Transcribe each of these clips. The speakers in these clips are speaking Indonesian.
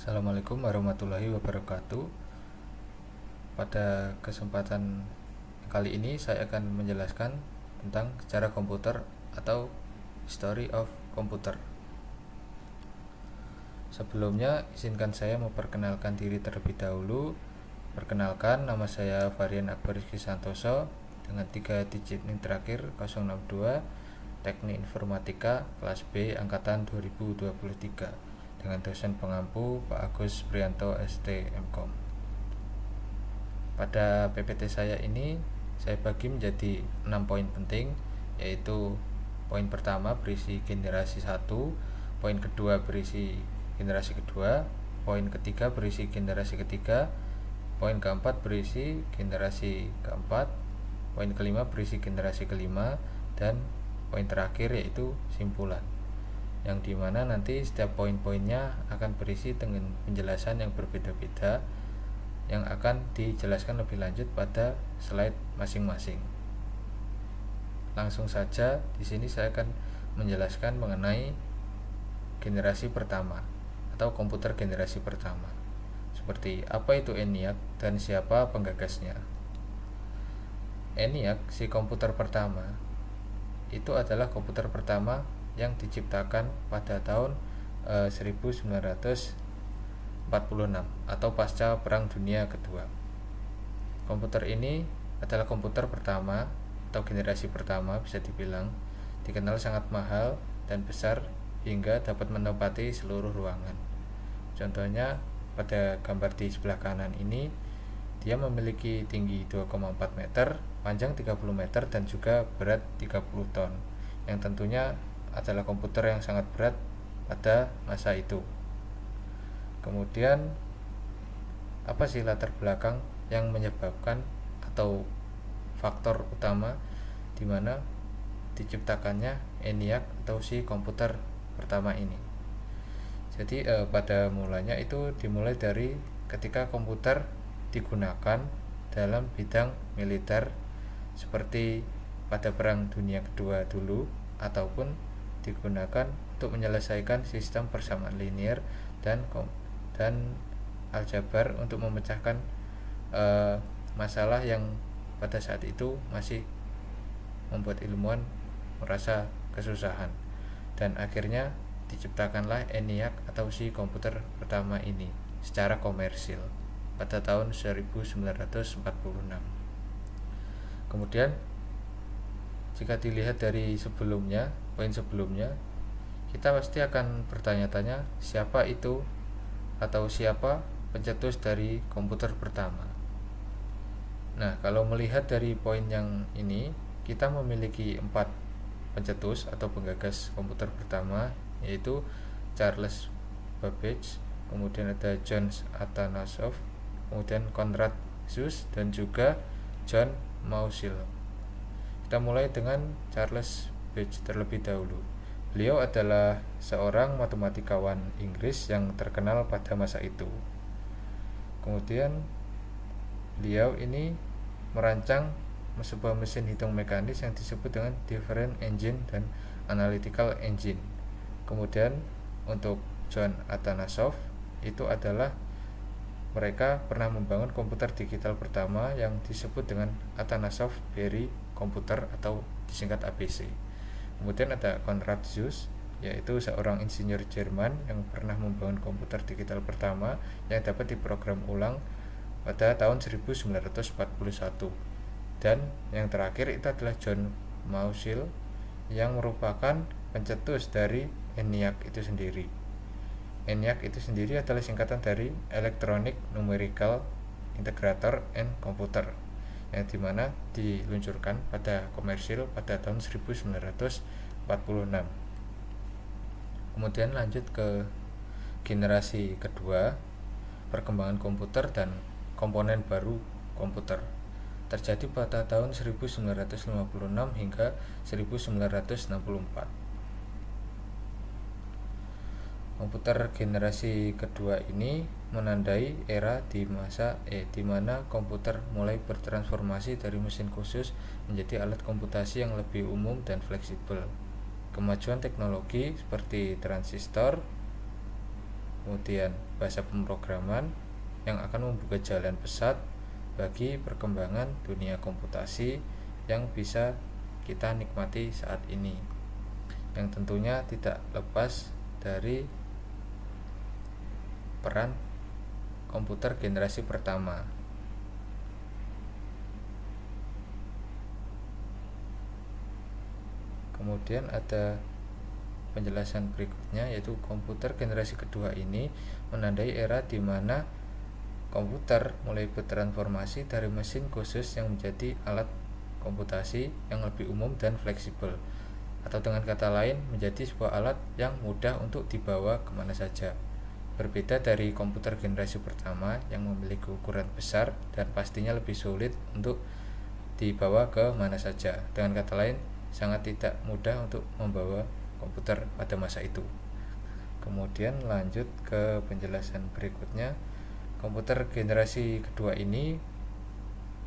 Assalamualaikum warahmatullahi wabarakatuh. Pada kesempatan kali ini saya akan menjelaskan tentang sejarah komputer atau History of Computer. Sebelumnya, izinkan saya memperkenalkan diri terlebih dahulu. Perkenalkan, nama saya Varian Akbar Rizky Santoso dengan 3 digit NIM terakhir 062, Teknik Informatika kelas B angkatan 2023 dengan dosen pengampu Pak Agus Prianto ST MKom. Pada PPT saya ini saya bagi menjadi 6 poin penting, yaitu poin pertama berisi generasi 1, poin kedua berisi generasi kedua, poin ketiga berisi generasi ketiga, poin keempat berisi generasi keempat, poin kelima berisi generasi kelima, dan poin terakhir yaitu simpulan, yang dimana nanti setiap poin-poinnya akan berisi dengan penjelasan yang berbeda-beda yang akan dijelaskan lebih lanjut pada slide masing-masing. Langsung saja, di sini saya akan menjelaskan mengenai generasi pertama atau komputer generasi pertama, seperti apa itu ENIAC dan siapa penggagasnya. ENIAC, si komputer pertama, itu adalah komputer pertama yang diciptakan pada tahun 1946 atau pasca Perang Dunia Kedua. Komputer ini adalah komputer pertama atau generasi pertama, bisa dibilang dikenal sangat mahal dan besar hingga dapat menempati seluruh ruangan. Contohnya pada gambar di sebelah kanan ini, dia memiliki tinggi 2,4 meter, panjang 30 meter, dan juga berat 30 ton, yang tentunya adalah komputer yang sangat berat pada masa itu. Kemudian, apa sih latar belakang yang menyebabkan atau faktor utama di mana diciptakannya ENIAC atau si komputer pertama ini? Jadi pada mulanya itu dimulai dari ketika komputer digunakan dalam bidang militer seperti pada Perang Dunia Kedua dulu, ataupun digunakan untuk menyelesaikan sistem persamaan linear dan aljabar untuk memecahkan masalah yang pada saat itu masih membuat ilmuwan merasa kesusahan, dan akhirnya diciptakanlah ENIAC atau si komputer pertama ini secara komersil pada tahun 1946. Kemudian jika dilihat dari sebelumnya, poin sebelumnya, kita pasti akan bertanya-tanya siapa itu atau siapa pencetus dari komputer pertama. Nah, kalau melihat dari poin yang ini, kita memiliki 4 pencetus atau penggagas komputer pertama, yaitu Charles Babbage, kemudian ada John Atanasoff, kemudian Konrad Zuse, dan juga John Mausil. Kita mulai dengan Charles Babbage terlebih dahulu. Beliau adalah seorang matematikawan Inggris yang terkenal pada masa itu. Kemudian beliau ini merancang sebuah mesin hitung mekanis yang disebut dengan different engine dan analytical engine. Kemudian untuk John Atanasoff, itu adalah mereka pernah membangun komputer digital pertama yang disebut dengan Atanasoff Berry komputer atau disingkat ABC. Kemudian ada Konrad Zuse, yaitu seorang insinyur Jerman yang pernah membangun komputer digital pertama yang dapat diprogram ulang pada tahun 1941. Dan yang terakhir itu adalah John Mausil yang merupakan pencetus dari ENIAC itu sendiri. ENIAC itu sendiri adalah singkatan dari Electronic Numerical Integrator and Computer, yang dimana diluncurkan pada komersil pada tahun 1946. Kemudian lanjut ke generasi kedua, perkembangan komputer dan komponen baru komputer terjadi pada tahun 1956 hingga 1964. Komputer generasi kedua ini menandai era di mana komputer mulai bertransformasi dari mesin khusus menjadi alat komputasi yang lebih umum dan fleksibel. Kemajuan teknologi seperti transistor, kemudian bahasa pemrograman yang akan membuka jalan pesat bagi perkembangan dunia komputasi yang bisa kita nikmati saat ini, yang tentunya tidak lepas dari peran komputer generasi pertama. Kemudian ada penjelasan berikutnya, yaitu komputer generasi kedua ini menandai era di mana komputer mulai bertransformasi dari mesin khusus yang menjadi alat komputasi yang lebih umum dan fleksibel, atau dengan kata lain menjadi sebuah alat yang mudah untuk dibawa kemana saja. Berbeda dari komputer generasi pertama yang memiliki ukuran besar dan pastinya lebih sulit untuk dibawa ke mana saja. Dengan kata lain, sangat tidak mudah untuk membawa komputer pada masa itu. Kemudian lanjut ke penjelasan berikutnya. Komputer generasi kedua ini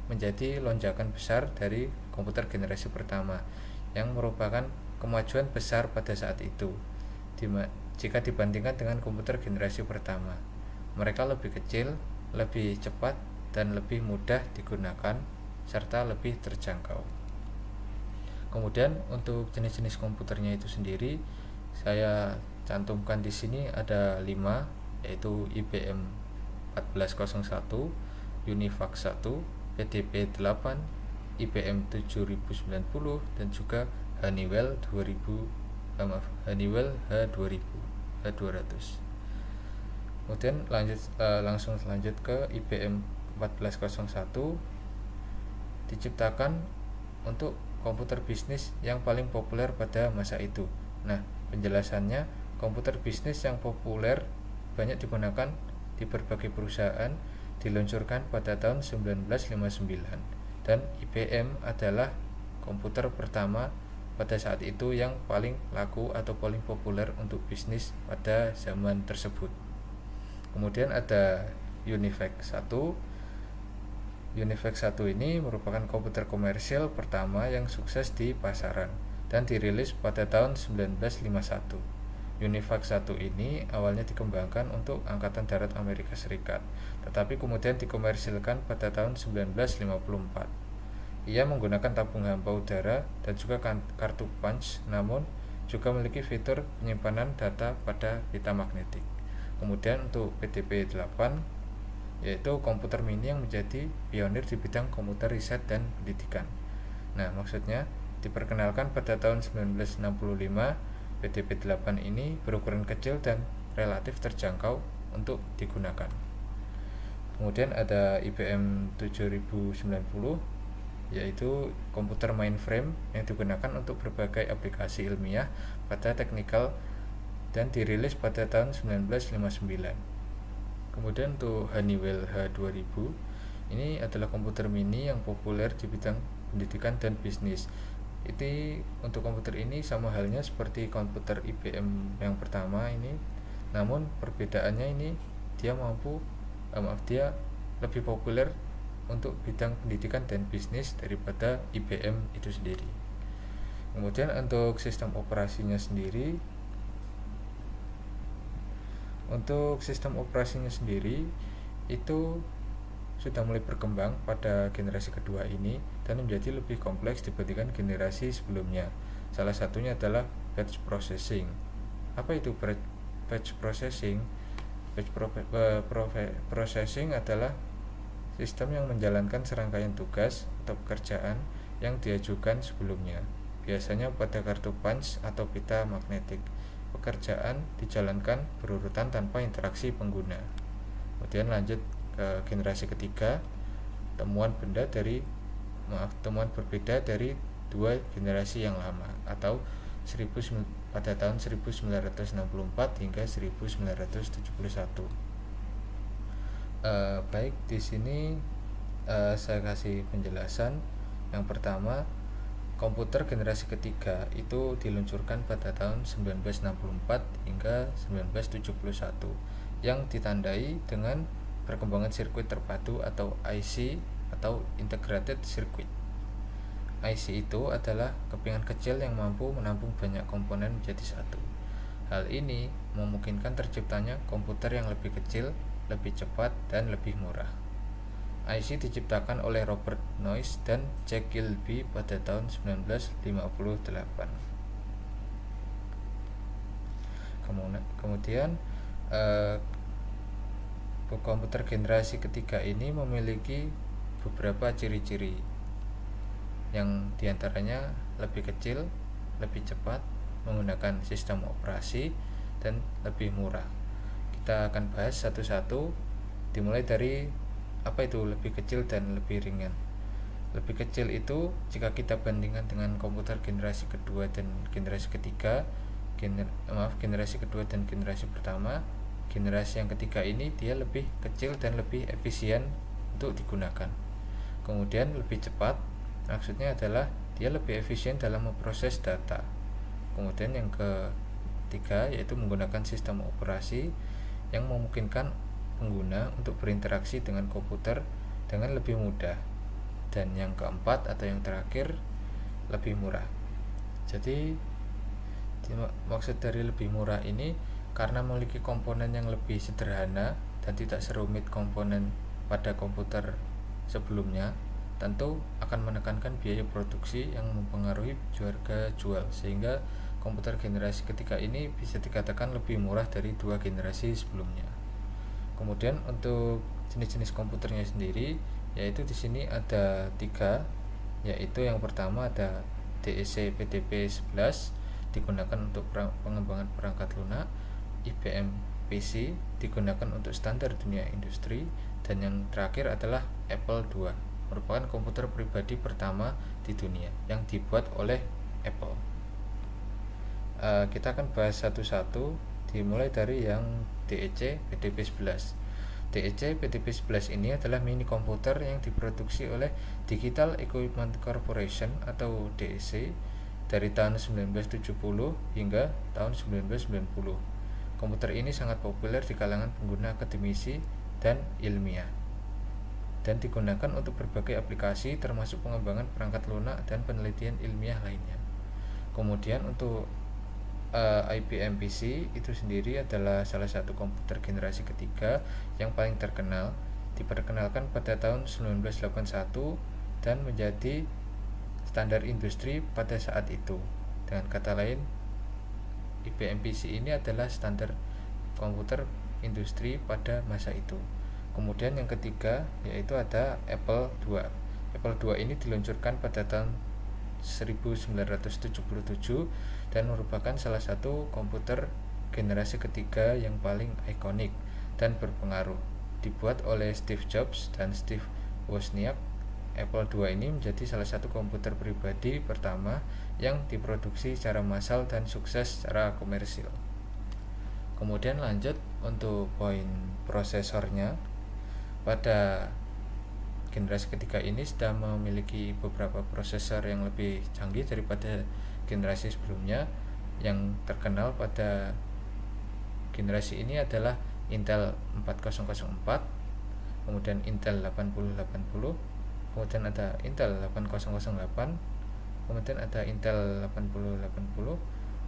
menjadi lonjakan besar dari komputer generasi pertama yang merupakan kemajuan besar pada saat itu jika dibandingkan dengan komputer generasi pertama. Mereka lebih kecil, lebih cepat, dan lebih mudah digunakan serta lebih terjangkau. Kemudian untuk jenis-jenis komputernya itu sendiri saya cantumkan di sini ada 5, yaitu IBM 1401, UNIVAC 1, PDP 8, IBM 7090, dan juga Honeywell H200. Kemudian langsung lanjut ke IBM 1401, diciptakan untuk komputer bisnis yang paling populer pada masa itu. Nah, penjelasannya, komputer bisnis yang populer banyak digunakan di berbagai perusahaan, diluncurkan pada tahun 1959, dan IBM adalah komputer pertama pada saat itu yang paling laku atau paling populer untuk bisnis pada zaman tersebut. Kemudian ada UNIVAC 1. UNIVAC 1 ini merupakan komputer komersial pertama yang sukses di pasaran dan dirilis pada tahun 1951. UNIVAC 1 ini awalnya dikembangkan untuk Angkatan Darat Amerika Serikat, tetapi kemudian dikomersilkan pada tahun 1954. Ia menggunakan tabung hampa udara dan juga kartu punch, namun juga memiliki fitur penyimpanan data pada pita magnetik. Kemudian untuk PDP-8, yaitu komputer mini yang menjadi pionir di bidang komputer riset dan pendidikan. Nah, maksudnya diperkenalkan pada tahun 1965, PDP-8 ini berukuran kecil dan relatif terjangkau untuk digunakan. Kemudian ada IBM 7090, yaitu komputer mainframe yang digunakan untuk berbagai aplikasi ilmiah pada teknikal dan dirilis pada tahun 1959. Kemudian untuk Honeywell H2000, ini adalah komputer mini yang populer di bidang pendidikan dan bisnis. Untuk komputer ini sama halnya seperti komputer IBM yang pertama ini, namun perbedaannya ini dia lebih populer untuk bidang pendidikan dan bisnis daripada IBM itu sendiri. Kemudian untuk sistem operasinya sendiri, itu sudah mulai berkembang pada generasi kedua ini dan menjadi lebih kompleks dibandingkan generasi sebelumnya. Salah satunya adalah batch processing. Apa itu batch processing? Processing adalah sistem yang menjalankan serangkaian tugas atau pekerjaan yang diajukan sebelumnya, biasanya pada kartu punch atau pita magnetik. Pekerjaan dijalankan berurutan tanpa interaksi pengguna. Kemudian lanjut ke generasi ketiga, temuan berbeda dari dua generasi yang lama atau pada tahun 1964 hingga 1971. Baik, di sini saya kasih penjelasan. Yang pertama, komputer generasi ketiga itu diluncurkan pada tahun 1964 hingga 1971 yang ditandai dengan perkembangan sirkuit terpadu atau IC atau Integrated Circuit. IC itu adalah kepingan kecil yang mampu menampung banyak komponen menjadi satu. Hal ini memungkinkan terciptanya komputer yang lebih kecil, lebih cepat, dan lebih murah. IC diciptakan oleh Robert Noyce dan Jack Kilby pada tahun 1958. Kemudian komputer generasi ketiga ini memiliki beberapa ciri-ciri, yang diantaranya lebih kecil, lebih cepat, menggunakan sistem operasi, dan lebih murah. Kita akan bahas satu-satu, dimulai dari apa itu lebih kecil dan lebih ringan. Lebih kecil itu jika kita bandingkan dengan komputer generasi kedua dan generasi ketiga, generasi kedua dan generasi pertama, generasi yang ketiga ini dia lebih kecil dan lebih efisien untuk digunakan. Kemudian lebih cepat, maksudnya adalah dia lebih efisien dalam memproses data. Kemudian yang ketiga yaitu menggunakan sistem operasi yang memungkinkan pengguna untuk berinteraksi dengan komputer dengan lebih mudah. Dan yang keempat atau yang terakhir, lebih murah. Jadi maksud dari lebih murah ini karena memiliki komponen yang lebih sederhana dan tidak serumit komponen pada komputer sebelumnya, tentu akan menekankan biaya produksi yang mempengaruhi harga jual, sehingga komputer generasi ketiga ini bisa dikatakan lebih murah dari dua generasi sebelumnya. Kemudian untuk jenis-jenis komputernya sendiri, yaitu di sini ada 3, yaitu yang pertama ada DEC PDP-11 digunakan untuk pengembangan perangkat lunak, IBM PC digunakan untuk standar dunia industri, dan yang terakhir adalah Apple II, merupakan komputer pribadi pertama di dunia yang dibuat oleh Apple. Kita akan bahas satu-satu, dimulai dari yang DEC PDP-11. DEC PDP-11 ini adalah mini komputer yang diproduksi oleh Digital Equipment Corporation atau DEC dari tahun 1970 hingga tahun 1990. Komputer ini sangat populer di kalangan pengguna akademisi dan ilmiah, dan digunakan untuk berbagai aplikasi termasuk pengembangan perangkat lunak dan penelitian ilmiah lainnya. Kemudian untuk IBM PC itu sendiri adalah salah satu komputer generasi ketiga yang paling terkenal, diperkenalkan pada tahun 1981 dan menjadi standar industri pada saat itu. Dengan kata lain, IBM PC ini adalah standar komputer industri pada masa itu. Kemudian yang ketiga yaitu ada Apple II. Apple II ini diluncurkan pada tahun 1977 dan merupakan salah satu komputer generasi ketiga yang paling ikonik dan berpengaruh. Dibuat oleh Steve Jobs dan Steve Wozniak, Apple II ini menjadi salah satu komputer pribadi pertama yang diproduksi secara massal dan sukses secara komersil. Kemudian lanjut untuk poin prosesornya. Pada generasi ketiga ini sudah memiliki beberapa prosesor yang lebih canggih daripada generasi sebelumnya. Yang terkenal pada generasi ini adalah Intel 4004, kemudian Intel 8080, kemudian ada Intel 8008, kemudian ada Intel 8080,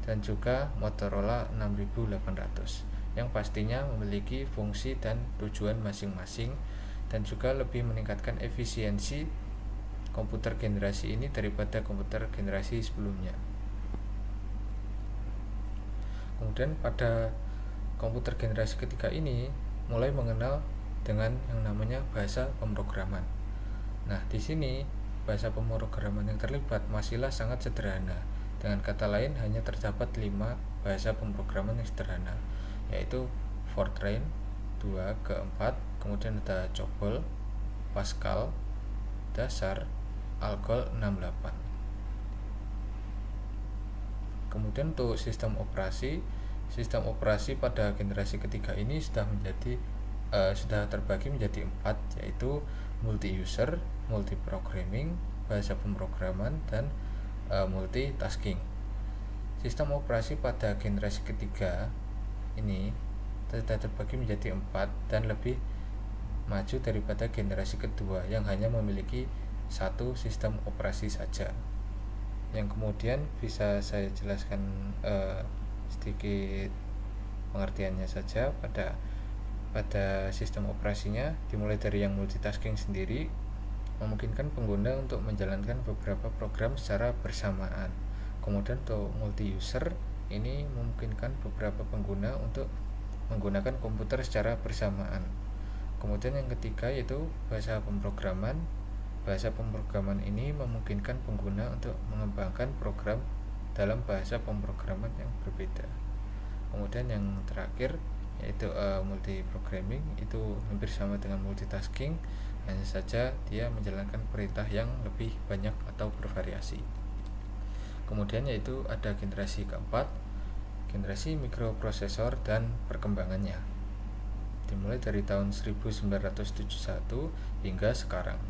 dan juga Motorola 6800, yang pastinya memiliki fungsi dan tujuan masing-masing dan juga lebih meningkatkan efisiensi komputer generasi ini daripada komputer generasi sebelumnya. Kemudian pada komputer generasi ketiga ini mulai mengenal dengan yang namanya bahasa pemrograman. Nah, di sini bahasa pemrograman yang terlibat masihlah sangat sederhana. Dengan kata lain, hanya terdapat 5 bahasa pemrograman yang sederhana, yaitu Fortran 2 ke 4, kemudian ada COBOL, Pascal, Dasar, Algol 68. Kemudian untuk sistem operasi pada generasi ketiga ini sudah terbagi menjadi 4, yaitu multi-user, multi-programming, bahasa pemrograman, dan multitasking. Sistem operasi pada generasi ketiga ini sudah terbagi menjadi 4 dan lebih maju daripada generasi kedua yang hanya memiliki satu sistem operasi saja. Yang kemudian bisa saya jelaskan sedikit pengertiannya saja. Pada sistem operasinya dimulai dari yang multitasking sendiri, memungkinkan pengguna untuk menjalankan beberapa program secara bersamaan. Kemudian untuk multi user ini memungkinkan beberapa pengguna untuk menggunakan komputer secara bersamaan. Kemudian yang ketiga yaitu bahasa pemrograman. Bahasa pemrograman ini memungkinkan pengguna untuk mengembangkan program dalam bahasa pemrograman yang berbeda. Kemudian yang terakhir yaitu multi-programming, itu hampir sama dengan multitasking, hanya saja dia menjalankan perintah yang lebih banyak atau bervariasi. Kemudian yaitu ada generasi keempat, generasi mikroprosesor dan perkembangannya, dimulai dari tahun 1971 hingga sekarang.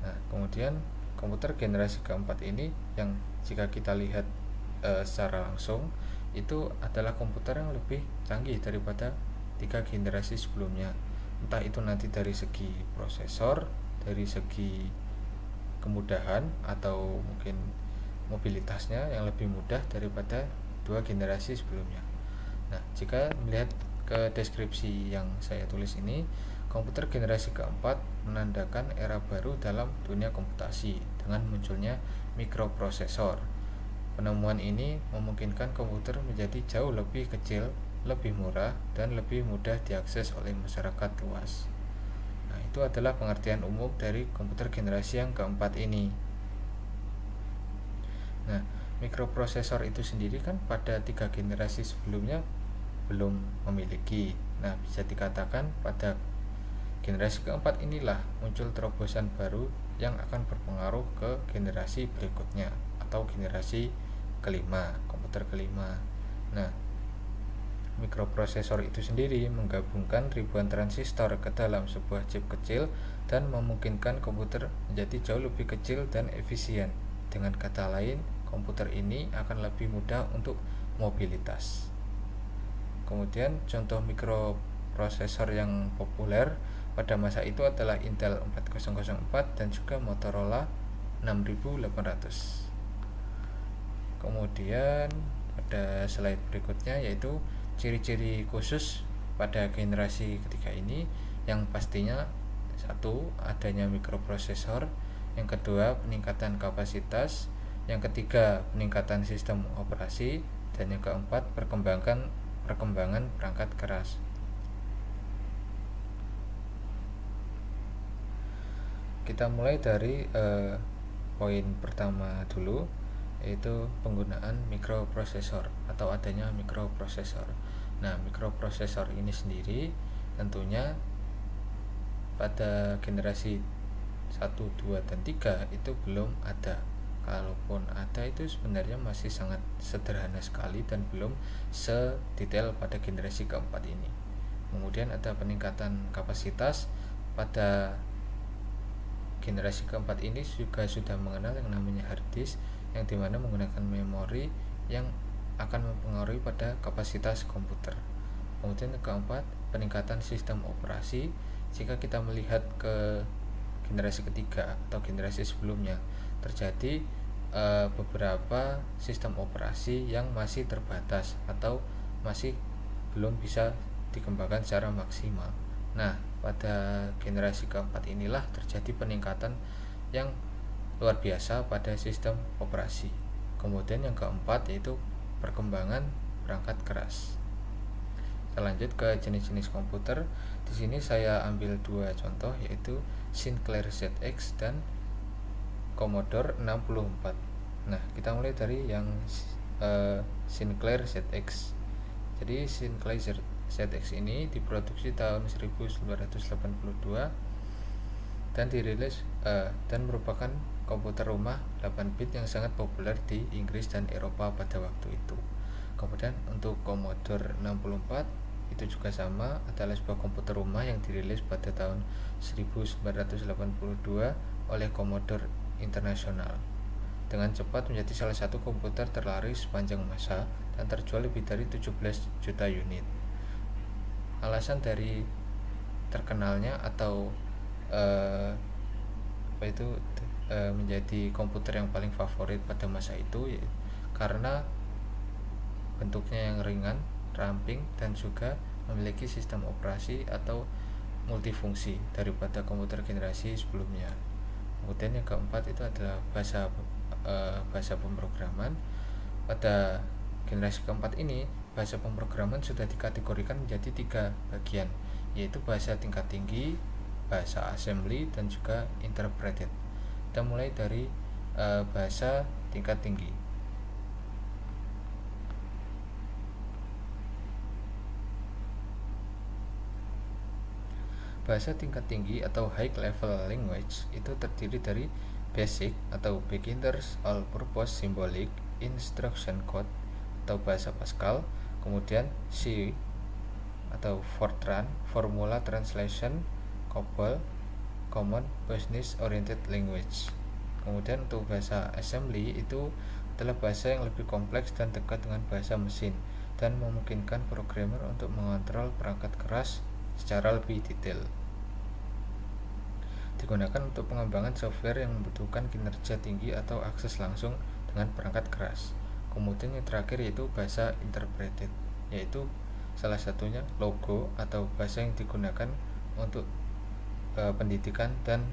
Nah, kemudian komputer generasi keempat ini yang jika kita lihat secara langsung itu adalah komputer yang lebih canggih daripada 3 generasi sebelumnya, entah itu nanti dari segi prosesor, dari segi kemudahan, atau mungkin mobilitasnya yang lebih mudah daripada 2 generasi sebelumnya. Nah, jika melihat ke deskripsi yang saya tulis ini, komputer generasi keempat menandakan era baru dalam dunia komputasi dengan munculnya mikroprosesor. Penemuan ini memungkinkan komputer menjadi jauh lebih kecil, lebih murah, dan lebih mudah diakses oleh masyarakat luas. Nah, itu adalah pengertian umum dari komputer generasi yang keempat ini. Nah, mikroprosesor itu sendiri kan pada 3 generasi sebelumnya belum memiliki. Nah, bisa dikatakan pada generasi keempat inilah muncul terobosan baru yang akan berpengaruh ke generasi berikutnya atau generasi kelima, komputer kelima. Nah, mikroprosesor itu sendiri menggabungkan ribuan transistor ke dalam sebuah chip kecil dan memungkinkan komputer menjadi jauh lebih kecil dan efisien. Dengan kata lain, komputer ini akan lebih mudah untuk mobilitas. Kemudian contoh mikroprosesor yang populer pada masa itu adalah Intel 4004 dan juga Motorola 6800. Kemudian pada slide berikutnya yaitu ciri-ciri khusus pada generasi ketiga ini, yang pastinya satu, adanya mikroprosesor, yang kedua peningkatan kapasitas, yang ketiga peningkatan sistem operasi, dan yang keempat perkembangan perangkat keras. Kita mulai dari poin pertama dulu, yaitu penggunaan mikroprosesor atau adanya mikroprosesor. Nah, mikroprosesor ini sendiri tentunya pada generasi 1, 2, dan 3 itu belum ada. Kalaupun ada itu sebenarnya masih sangat sederhana sekali dan belum sedetail pada generasi keempat ini. Kemudian ada peningkatan kapasitas. Pada generasi keempat ini juga sudah mengenal yang namanya hard disk, yang dimana menggunakan memori yang akan mempengaruhi pada kapasitas komputer. Kemudian yang keempat, peningkatan sistem operasi. Jika kita melihat ke generasi ketiga atau generasi sebelumnya, terjadi beberapa sistem operasi yang masih terbatas atau masih belum bisa dikembangkan secara maksimal. Nah, pada generasi keempat inilah terjadi peningkatan yang luar biasa pada sistem operasi. Kemudian yang keempat yaitu perkembangan perangkat keras. Kita lanjut ke jenis-jenis komputer. Di sini saya ambil 2 contoh, yaitu Sinclair ZX dan Commodore 64. Nah, kita mulai dari yang Sinclair ZX. Jadi Sinclair ZX ini diproduksi tahun 1982 dan dirilis dan merupakan komputer rumah 8 bit yang sangat populer di Inggris dan Eropa pada waktu itu. Kemudian untuk Commodore 64 itu juga sama, adalah sebuah komputer rumah yang dirilis pada tahun 1982 oleh Commodore International. Dengan cepat menjadi salah satu komputer terlaris sepanjang masa dan terjual lebih dari 17 juta unit. Alasan dari terkenalnya atau menjadi komputer yang paling favorit pada masa itu karena bentuknya yang ringan, ramping, dan juga memiliki sistem operasi atau multifungsi daripada komputer generasi sebelumnya. Kemudian yang keempat itu adalah bahasa pemrograman. Pada generasi keempat ini, bahasa pemrograman sudah dikategorikan menjadi 3 bagian, yaitu bahasa tingkat tinggi, bahasa assembly, dan juga interpreted. Kita mulai dari bahasa tingkat tinggi. Bahasa tingkat tinggi atau high level language itu terdiri dari basic atau beginners all purpose symbolic instruction code atau bahasa Pascal, kemudian C atau Fortran formula translation, COBOL common business oriented language. Kemudian untuk bahasa assembly itu adalah bahasa yang lebih kompleks dan dekat dengan bahasa mesin dan memungkinkan programmer untuk mengontrol perangkat keras secara lebih detail. Digunakan untuk pengembangan software yang membutuhkan kinerja tinggi atau akses langsung dengan perangkat keras. Kemudian yang terakhir yaitu bahasa interpreted, yaitu salah satunya logo atau bahasa yang digunakan untuk pendidikan dan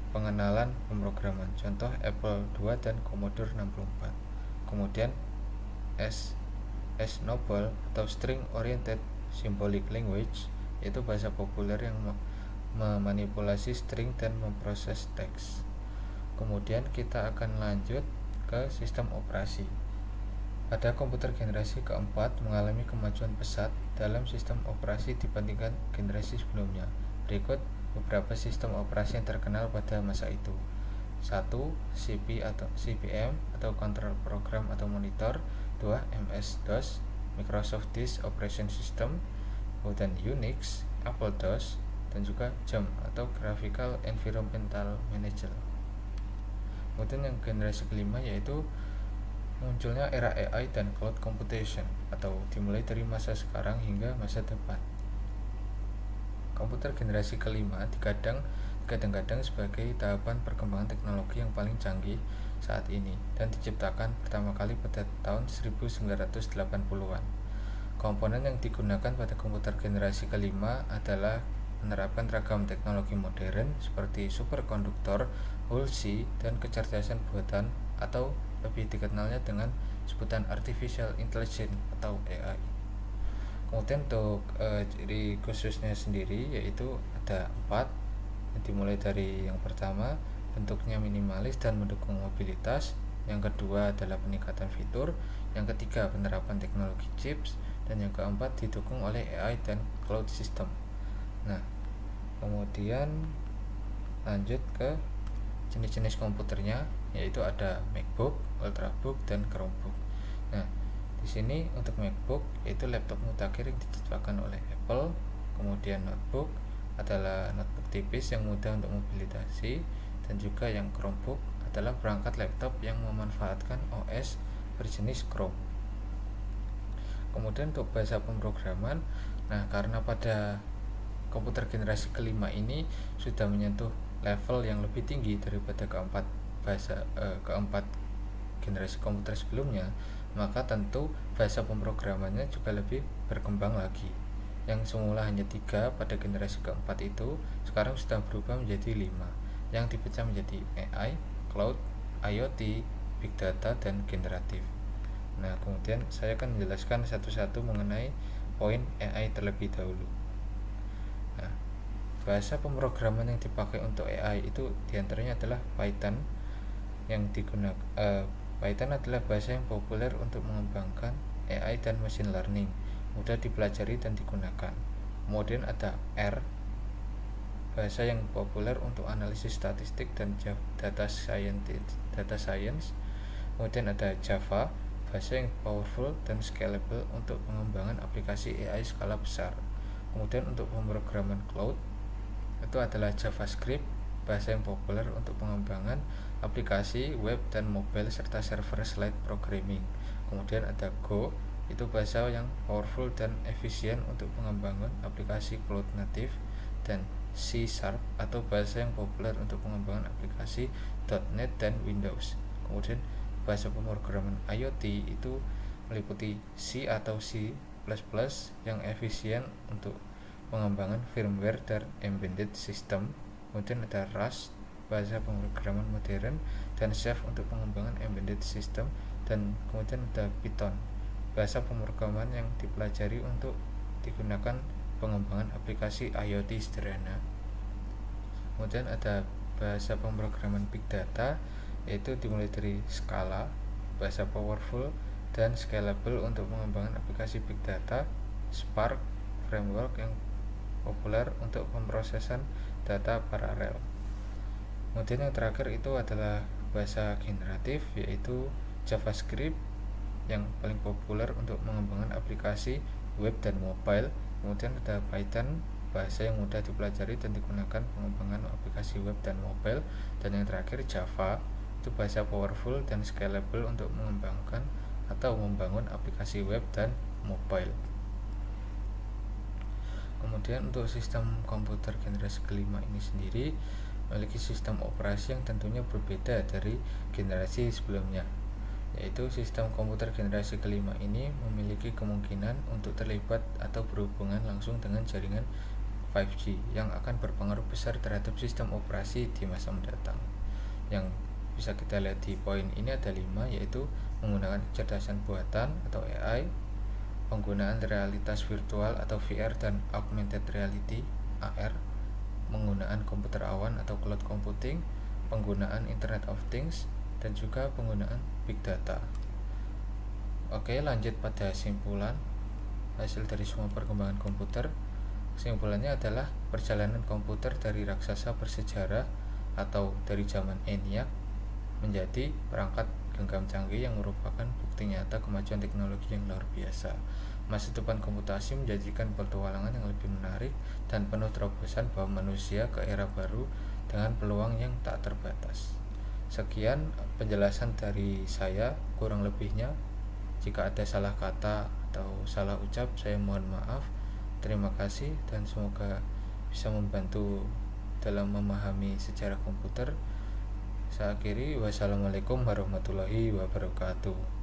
pengenalan pemrograman. Contoh Apple II dan Commodore 64. Kemudian SNOBLE atau String Oriented Symbolic Language, yaitu bahasa populer yang memanipulasi string dan memproses teks. Kemudian kita akan lanjut ke sistem operasi. Pada komputer generasi keempat mengalami kemajuan pesat dalam sistem operasi dibandingkan generasi sebelumnya. Berikut beberapa sistem operasi yang terkenal pada masa itu. 1. CPM atau Control Program atau Monitor. 2. MS-DOS, Microsoft Disk Operation System. Kemudian Unix, Apple DOS, dan juga JAM atau Graphical Environmental Manager. Kemudian yang generasi kelima yaitu munculnya era AI dan cloud computation atau dimulai dari masa sekarang hingga masa depan. Komputer generasi kelima kadang-kadang sebagai tahapan perkembangan teknologi yang paling canggih saat ini dan diciptakan pertama kali pada tahun 1980-an. Komponen yang digunakan pada komputer generasi kelima adalah menerapkan ragam teknologi modern seperti superkonduktor, Hulsi, dan kecerdasan buatan atau lebih dikenalnya dengan sebutan artificial intelligence atau AI. Kemudian untuk ciri khususnya sendiri yaitu ada 4, dimulai dari yang pertama bentuknya minimalis dan mendukung mobilitas, yang kedua adalah peningkatan fitur, yang ketiga penerapan teknologi chips, dan yang keempat didukung oleh AI dan cloud system. Nah, kemudian lanjut ke jenis-jenis komputernya, yaitu ada MacBook, Ultrabook, dan Chromebook. Nah, di sini untuk MacBook yaitu laptop mutakhir yang diciptakan oleh Apple. Kemudian notebook adalah notebook tipis yang mudah untuk mobilisasi, dan juga yang Chromebook adalah perangkat laptop yang memanfaatkan OS berjenis Chrome. Kemudian untuk bahasa pemrograman, nah karena pada komputer generasi kelima ini sudah menyentuh level yang lebih tinggi daripada keempat generasi komputer sebelumnya, maka tentu bahasa pemrogramannya juga lebih berkembang lagi. Yang semula hanya 3 pada generasi keempat itu sekarang sudah berubah menjadi 5, yang dipecah menjadi AI, Cloud, IoT, Big Data, dan Generatif. Nah, kemudian saya akan menjelaskan satu-satu mengenai poin AI terlebih dahulu. Nah, bahasa pemrograman yang dipakai untuk AI itu diantaranya adalah Python. Python adalah bahasa yang populer untuk mengembangkan AI dan machine learning, mudah dipelajari dan digunakan. Kemudian ada R, bahasa yang populer untuk analisis statistik dan data science. Kemudian ada Java, bahasa yang powerful dan scalable untuk pengembangan aplikasi AI skala besar. Kemudian untuk pemrograman cloud itu adalah JavaScript, bahasa yang populer untuk pengembangan aplikasi web dan mobile serta server-side programming. Kemudian ada Go, itu bahasa yang powerful dan efisien untuk pengembangan aplikasi cloud native, dan C# atau bahasa yang populer untuk pengembangan aplikasi .NET dan Windows. Kemudian bahasa pemrograman IoT itu meliputi C atau C++ yang efisien untuk pengembangan firmware dan embedded system. Kemudian ada Rust, bahasa pemrograman modern, dan Chef untuk pengembangan embedded system. Dan kemudian ada Python, bahasa pemrograman yang dipelajari untuk digunakan pengembangan aplikasi IoT sederhana. Kemudian ada bahasa pemrograman Big Data, yaitu dimulai dari Scala, bahasa powerful dan scalable untuk pengembangan aplikasi Big Data. Spark, framework yang populer untuk pemrosesan data paralel. Kemudian yang terakhir itu adalah bahasa generatif, yaitu JavaScript yang paling populer untuk mengembangkan aplikasi web dan mobile. Kemudian ada Python, bahasa yang mudah dipelajari dan digunakan pengembangan aplikasi web dan mobile. Dan yang terakhir Java, itu bahasa powerful dan scalable untuk mengembangkan atau membangun aplikasi web dan mobile. Kemudian untuk sistem komputer generasi kelima ini sendiri memiliki sistem operasi yang tentunya berbeda dari generasi sebelumnya, yaitu sistem komputer generasi kelima ini memiliki kemungkinan untuk terlibat atau berhubungan langsung dengan jaringan 5G yang akan berpengaruh besar terhadap sistem operasi di masa mendatang. Yang bisa kita lihat di poin ini ada 5, yaitu menggunakan kecerdasan buatan atau AI, penggunaan realitas virtual atau VR dan augmented reality AR, penggunaan komputer awan atau cloud computing, penggunaan Internet of Things, dan juga penggunaan big data. Oke, lanjut pada simpulan hasil dari semua perkembangan komputer. Kesimpulannya adalah perjalanan komputer dari raksasa bersejarah atau dari zaman ENIAC menjadi perangkat genggam canggih yang merupakan bukti nyata kemajuan teknologi yang luar biasa. Masa depan komputasi menjanjikan petualangan yang lebih menarik dan penuh terobosan bahwa manusia ke era baru dengan peluang yang tak terbatas. Sekian penjelasan dari saya, kurang lebihnya jika ada salah kata atau salah ucap saya mohon maaf. Terima kasih dan semoga bisa membantu dalam memahami sejarah komputer. Saya akhiri, wassalamualaikum warahmatullahi wabarakatuh.